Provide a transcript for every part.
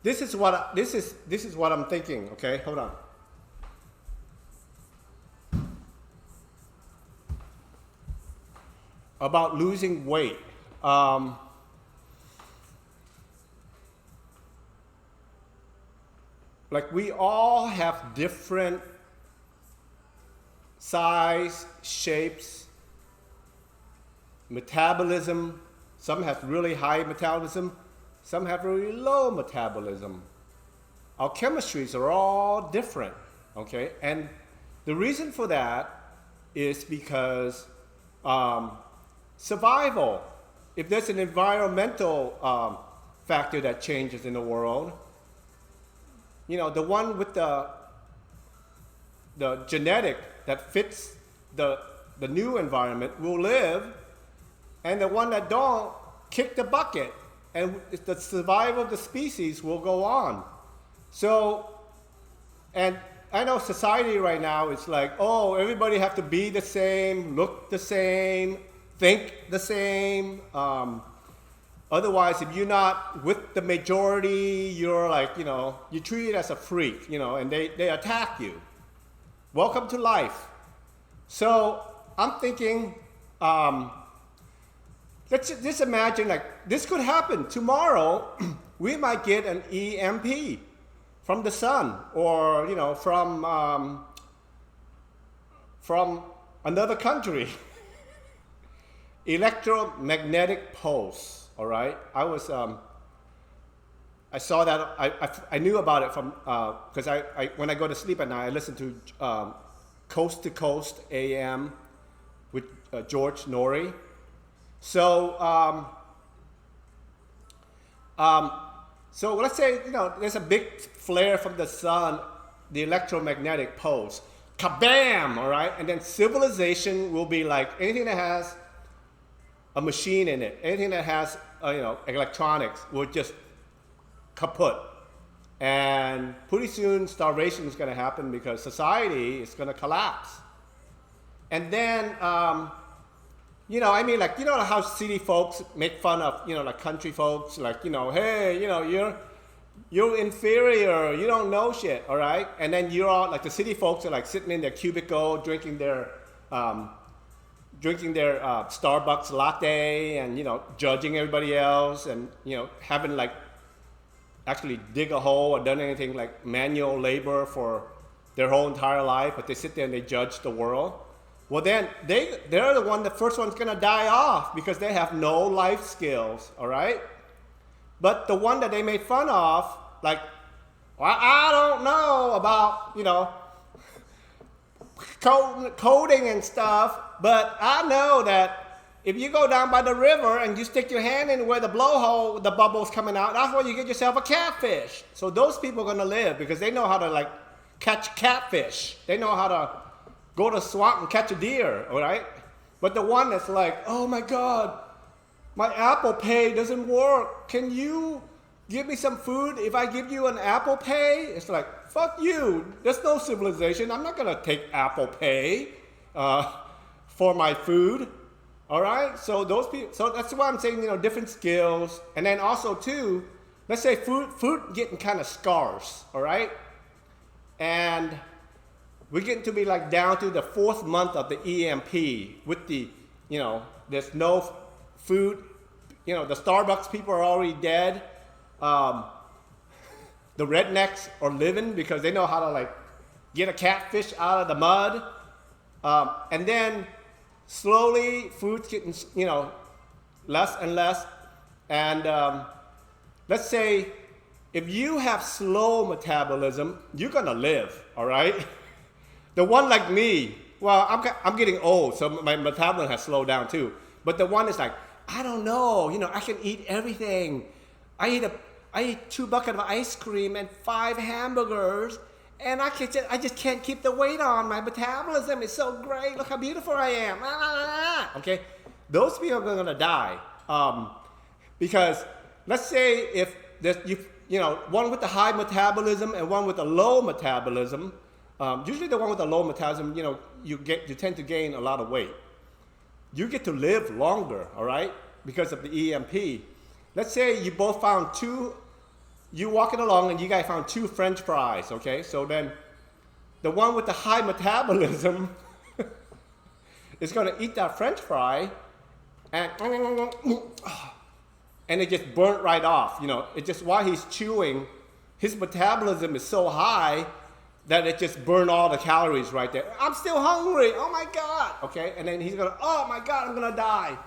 This is what I'm thinking. Okay, hold on. About losing weight. Like we all have different size, shapes, metabolism. Some have really high metabolism, some have really low metabolism. Our chemistries are all different, okay? And the reason for that is because survival. If there's an environmental factor that changes in the world, the one with the genetic that fits the new environment will live, and the one that don't kick the bucket, and the survival of the species will go on. So, and I know society right now is like, oh, everybody have to be the same, look the same, think the same. Otherwise, if you're not with the majority, you're like, you're treated as a freak, and they attack you. Welcome to life. So I'm thinking, let's just imagine like this could happen tomorrow. We might get an EMP from the sun, or from another country. Electromagnetic pulse. All right. I saw that. I knew about it from because I when I go to sleep at night, I listen to Coast to Coast AM with George Norrie. So so let's say there's a big flare from the sun, the electromagnetic pulse, kabam! All right, and then civilization will be like anything that has a machine in it, anything that has electronics will just kaput. And pretty soon starvation is going to happen because society is going to collapse. And then, how city folks make fun of, like country folks, like, hey, you're inferior, you don't know shit, all right? And then you're all, like the city folks are like sitting in their cubicle drinking their Starbucks latte and, judging everybody else and, haven't like actually dig a hole or done anything like manual labor for their whole entire life, but they sit there and they judge the world. Well, then they're the first one's gonna die off because they have no life skills, all right? But the one that they made fun of, like, well, I don't know about, coding and stuff, but I know that if you go down by the river and you stick your hand in where the blowhole, the bubble's coming out, that's where you get yourself a catfish. So those people are gonna live because they know how to like catch catfish. They know how to go to the swamp and catch a deer, all right? But the one that's like, oh my God, my Apple Pay doesn't work. Can you give me some food if I give you an Apple Pay? It's like, fuck you. There's no civilization. I'm not gonna take Apple Pay for my food. All right, so those people. So that's why I'm saying different skills, and then also too, let's say food getting kind of scarce. All right, and we're getting to be like down to the 4th month of the EMP with the there's no food. The Starbucks people are already dead. The rednecks are living because they know how to like get a catfish out of the mud, and then slowly food's getting less and less. And let's say if you have slow metabolism, you're gonna live, all right? The one like me, well, I'm getting old, so my metabolism has slowed down too. But the one is like, I don't know, I can eat everything. I eat 2 buckets of ice cream and 5 hamburgers, and I just can't keep the weight on. My metabolism is so great. Look how beautiful I am. Okay, those people are gonna die because let's say if there's one with the high metabolism and one with the low metabolism. Usually the one with the low metabolism, you tend to gain a lot of weight. You get to live longer, all right, because of the EMP. Let's say you both found 2 you walking along and you guys found 2 French fries, okay? So then the one with the high metabolism is going to eat that French fry and it just burnt right off. You know, it just, while he's chewing, his metabolism is so high that it just burned all the calories right there. I'm still hungry. Oh my God. Okay. And then he's going to, oh my God, I'm going to die.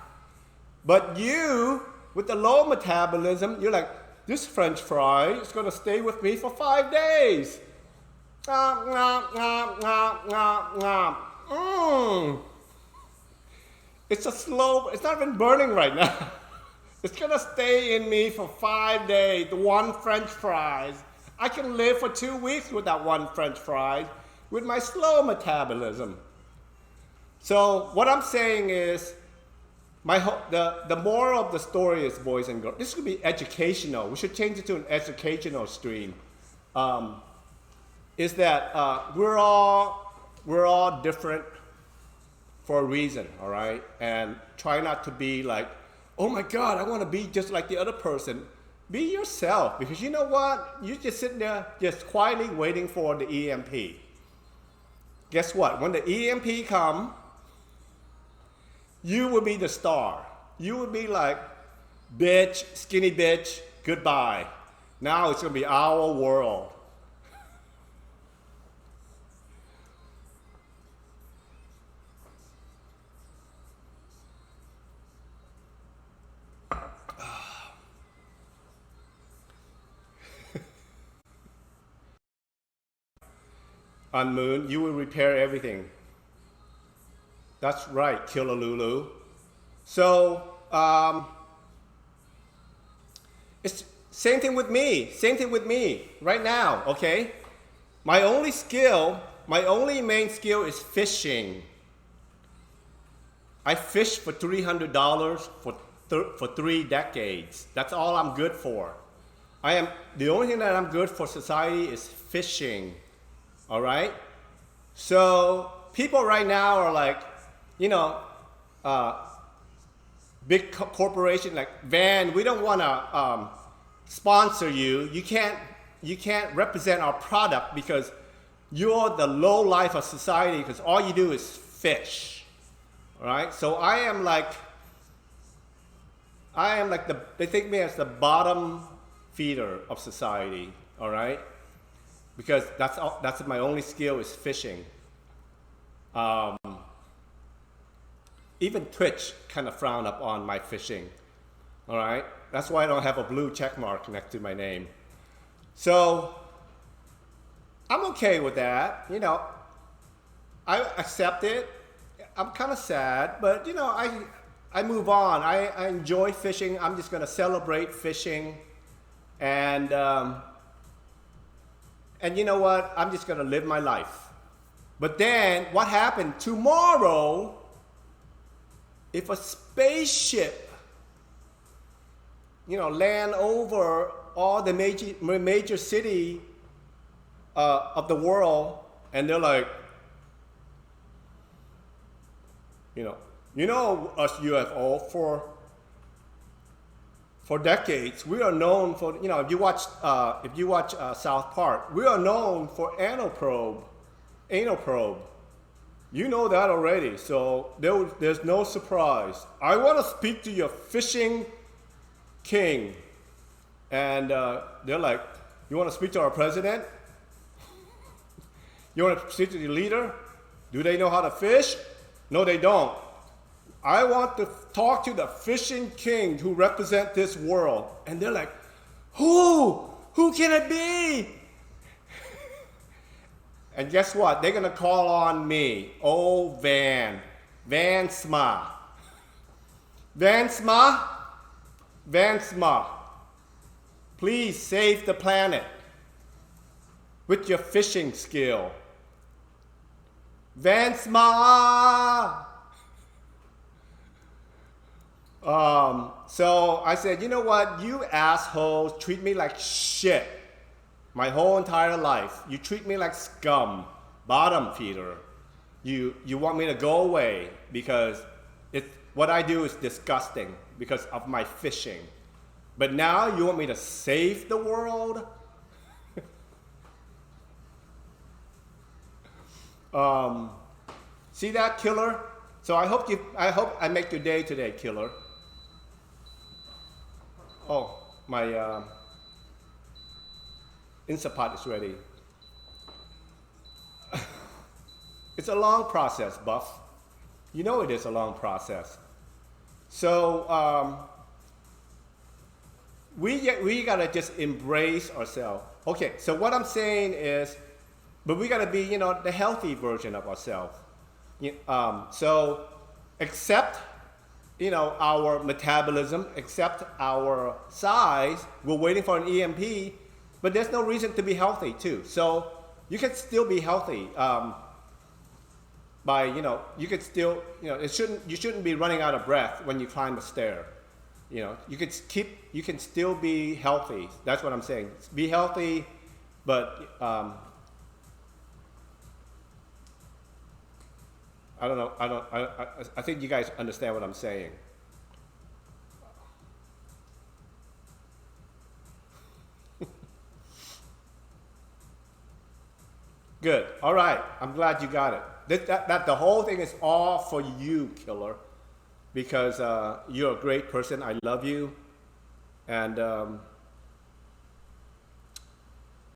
But you, with the low metabolism, you're like, this French fry is going to stay with me for 5 days. It's a slow, it's not even burning right now. It's going to stay in me for 5 days, the 1 French fries. I can live for 2 weeks with that 1 French fries with my slow metabolism. So what I'm saying is, the moral of the story is, boys and girls, this could be educational. We should change it to an educational stream. Is that we're all different for a reason, all right? And try not to be like, oh my God, I want to be just like the other person. Be yourself, because you know what? You're just sitting there just quietly waiting for the EMP. Guess what? When the EMP come, you will be the star. You will be like, bitch, skinny bitch, goodbye. Now it's going to be our world. On Moon, you will repair everything. That's right, Killer Lulu. So, it's same thing with me. Same thing with me right now, okay? My only main skill is fishing. I fished for $300 for 3 decades. That's all I'm good for. The only thing that I'm good for society is fishing. All right? So people right now are like, you know, big corporation like Van, we don't want to sponsor you. You can't represent our product because you're the low life of society because all you do is fish. All right? So I am like they think me as the bottom feeder of society. All right? Because that's my only skill is fishing. Even Twitch kind of frown upon my fishing. All right, that's why I don't have a blue check mark next to my name. So I'm okay with that. You know, I accept it. I'm kind of sad, but you know, I move on. I enjoy fishing. I'm just gonna celebrate fishing, and you know what? I'm just going to live my life. But then, what happened? Tomorrow, if a spaceship, you know, land over all the major city of the world, and they're like, you know, us UFO for decades, we are known for, you know, if you watch South Park, we are known for anal probe. You know that already, so there's no surprise. I want to speak to your fishing king. And they're like, you want to speak to our president? You want to speak to the leader? Do they know how to fish? No, they don't. I want to talk to the fishing king who represent this world. And they're like, who? Who can it be? And guess what? They're going to call on me. Oh, Vansama. Vansama. Please save the planet with your fishing skill. Vansama. So I said, you know what? You assholes treat me like shit my whole entire life. You treat me like scum, bottom feeder. You want me to go away because what I do is disgusting because of my fishing. But now you want me to save the world? See that, killer? So I hope I make your day today, killer. Oh, my Instapot is ready. It's a long process, Buff. You know it is a long process. So we gotta just embrace ourselves. Okay, so what I'm saying is, but we gotta be, the healthy version of ourselves. So accept, our metabolism, accept our size. We're waiting for an EMP, but there's no reason to be healthy too. So you can still be healthy. By you could still you shouldn't be running out of breath when you climb a stair. You can still be healthy. That's what I'm saying. Be healthy, but I don't know. I think you guys understand what I'm saying. Good. All right. I'm glad you got it. That the whole thing is all for you, killer, because you're a great person. I love you, and